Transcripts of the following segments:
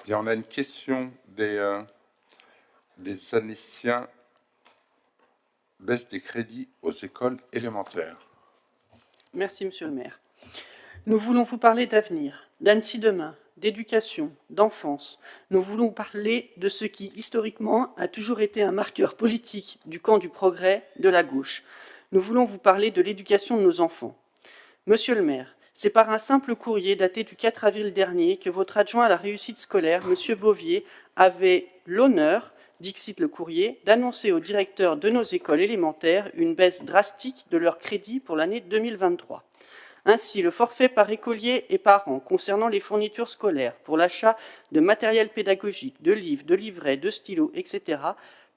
Bien, on a une question des Annéciens, baisse des crédits aux écoles élémentaires. Merci, Monsieur le maire. Nous voulons vous parler d'avenir, d'Annecy demain, d'éducation, d'enfance. Nous voulons parler de ce qui, historiquement, a toujours été un marqueur politique du camp du progrès de la gauche. Nous voulons vous parler de l'éducation de nos enfants. Monsieur le maire, c'est par un simple courrier daté du 4 avril dernier que votre adjoint à la réussite scolaire, Monsieur Bovier, avait l'honneur, dixit le courrier, d'annoncer aux directeurs de nos écoles élémentaires une baisse drastique de leurs crédits pour l'année 2023. Ainsi, le forfait par écolier et par an concernant les fournitures scolaires pour l'achat de matériel pédagogique, de livres, de livrets, de stylos, etc.,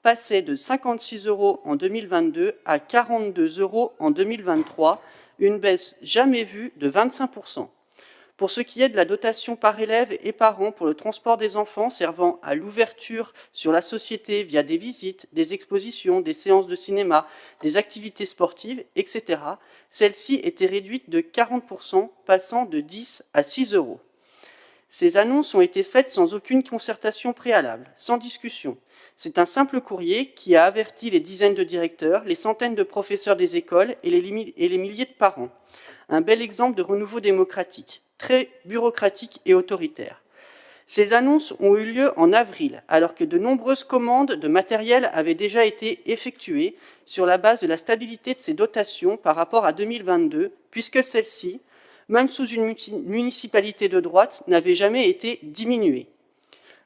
passait de 56 € en 2022 à 42 € en 2023, une baisse jamais vue de 25%. Pour ce qui est de la dotation par élève et par an pour le transport des enfants servant à l'ouverture sur la société via des visites, des expositions, des séances de cinéma, des activités sportives, etc., celle-ci était réduite de 40%, passant de 10 à 6 €. Ces annonces ont été faites sans aucune concertation préalable, sans discussion. C'est un simple courrier qui a averti les dizaines de directeurs, les centaines de professeurs des écoles et les milliers de parents. Un bel exemple de renouveau démocratique, très bureaucratique et autoritaire. Ces annonces ont eu lieu en avril, alors que de nombreuses commandes de matériel avaient déjà été effectuées sur la base de la stabilité de ces dotations par rapport à 2022, puisque celles-ci, même sous une municipalité de droite, n'avaient jamais été diminuées.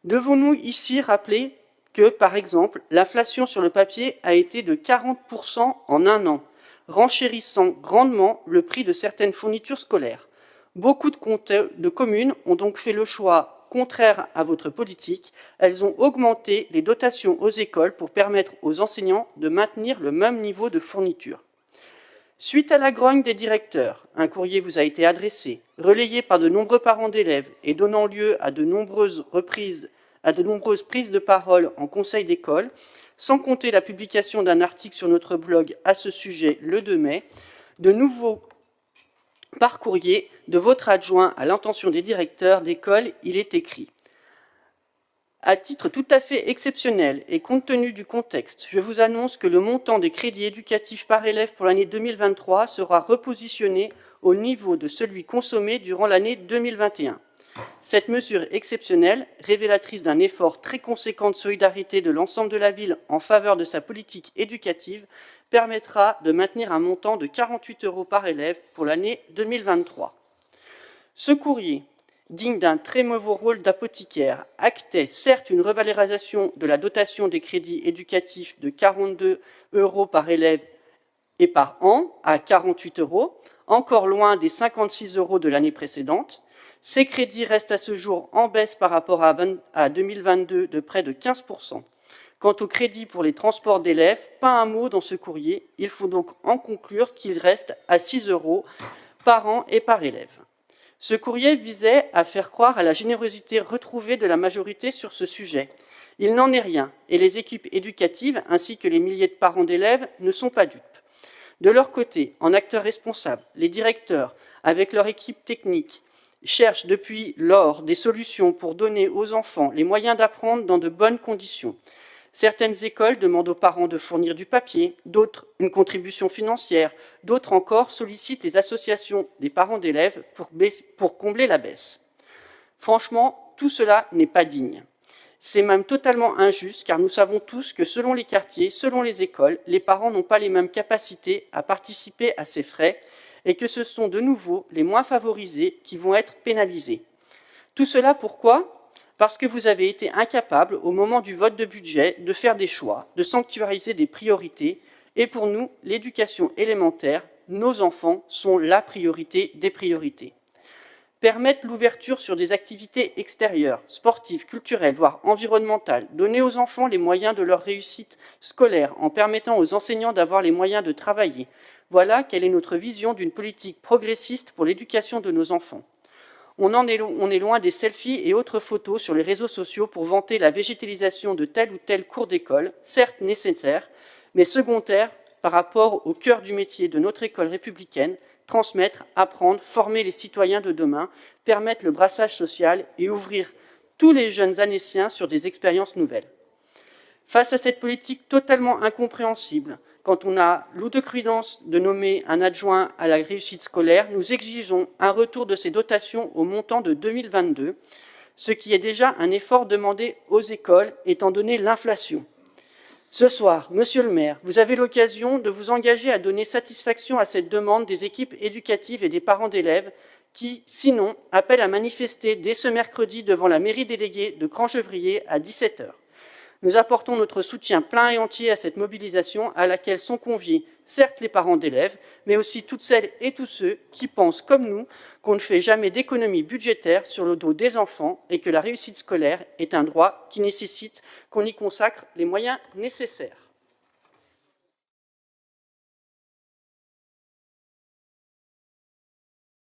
Devons-nous ici rappeler que, par exemple, l'inflation sur le papier a été de 40% en un an, renchérissant grandement le prix de certaines fournitures scolaires. Beaucoup de communes ont donc fait le choix contraire à votre politique. Elles ont augmenté les dotations aux écoles pour permettre aux enseignants de maintenir le même niveau de fourniture. Suite à la grogne des directeurs, un courrier vous a été adressé, relayé par de nombreux parents d'élèves et donnant lieu à de nombreuses prises de parole en conseil d'école, sans compter la publication d'un article sur notre blog à ce sujet le 2 mai, de nouveau par courrier de votre adjoint à l'intention des directeurs d'école, il est écrit: à titre tout à fait exceptionnel et compte tenu du contexte, je vous annonce que le montant des crédits éducatifs par élève pour l'année 2023 sera repositionné au niveau de celui consommé durant l'année 2021. Cette mesure exceptionnelle, révélatrice d'un effort très conséquent de solidarité de l'ensemble de la ville en faveur de sa politique éducative, permettra de maintenir un montant de 48 € par élève pour l'année 2023. Ce courrier, digne d'un très mauvais rôle d'apothicaire, actait certes une revalorisation de la dotation des crédits éducatifs de 42 € par élève et par an à 48 €, encore loin des 56 € de l'année précédente. Ces crédits restent à ce jour en baisse par rapport à 2022 de près de 15%. Quant aux crédits pour les transports d'élèves, pas un mot dans ce courrier. Il faut donc en conclure qu'il reste à 6 € par an et par élève. Ce courrier visait à faire croire à la générosité retrouvée de la majorité sur ce sujet. Il n'en est rien, et les équipes éducatives, ainsi que les milliers de parents d'élèves, ne sont pas dupes. De leur côté, en acteurs responsables, les directeurs, avec leur équipe technique, cherchent depuis lors des solutions pour donner aux enfants les moyens d'apprendre dans de bonnes conditions. Certaines écoles demandent aux parents de fournir du papier, d'autres une contribution financière, d'autres encore sollicitent les associations des parents d'élèves pour combler la baisse. Franchement, tout cela n'est pas digne. C'est même totalement injuste car nous savons tous que selon les quartiers, selon les écoles, les parents n'ont pas les mêmes capacités à participer à ces frais et que ce sont de nouveau les moins favorisés qui vont être pénalisés. Tout cela pourquoi ? Parce que vous avez été incapable, au moment du vote de budget, de faire des choix, de sanctuariser des priorités. Et pour nous, l'éducation élémentaire, nos enfants, sont la priorité des priorités. Permettre l'ouverture sur des activités extérieures, sportives, culturelles, voire environnementales, donner aux enfants les moyens de leur réussite scolaire en permettant aux enseignants d'avoir les moyens de travailler. Voilà quelle est notre vision d'une politique progressiste pour l'éducation de nos enfants. On est loin des selfies et autres photos sur les réseaux sociaux pour vanter la végétalisation de tel ou tel cours d'école, certes nécessaire, mais secondaire par rapport au cœur du métier de notre école républicaine, transmettre, apprendre, former les citoyens de demain, permettre le brassage social et ouvrir tous les jeunes Annéciens sur des expériences nouvelles. Face à cette politique totalement incompréhensible, quand on a l'outrecuidance de nommer un adjoint à la réussite scolaire, nous exigeons un retour de ces dotations au montant de 2022, ce qui est déjà un effort demandé aux écoles étant donné l'inflation. Ce soir, Monsieur le maire, vous avez l'occasion de vous engager à donner satisfaction à cette demande des équipes éducatives et des parents d'élèves qui, sinon, appellent à manifester dès ce mercredi devant la mairie déléguée de Grand-Gevrier à 17 h. Nous apportons notre soutien plein et entier à cette mobilisation à laquelle sont conviés, certes les parents d'élèves, mais aussi toutes celles et tous ceux qui pensent, comme nous, qu'on ne fait jamais d'économie budgétaire sur le dos des enfants et que la réussite scolaire est un droit qui nécessite qu'on y consacre les moyens nécessaires.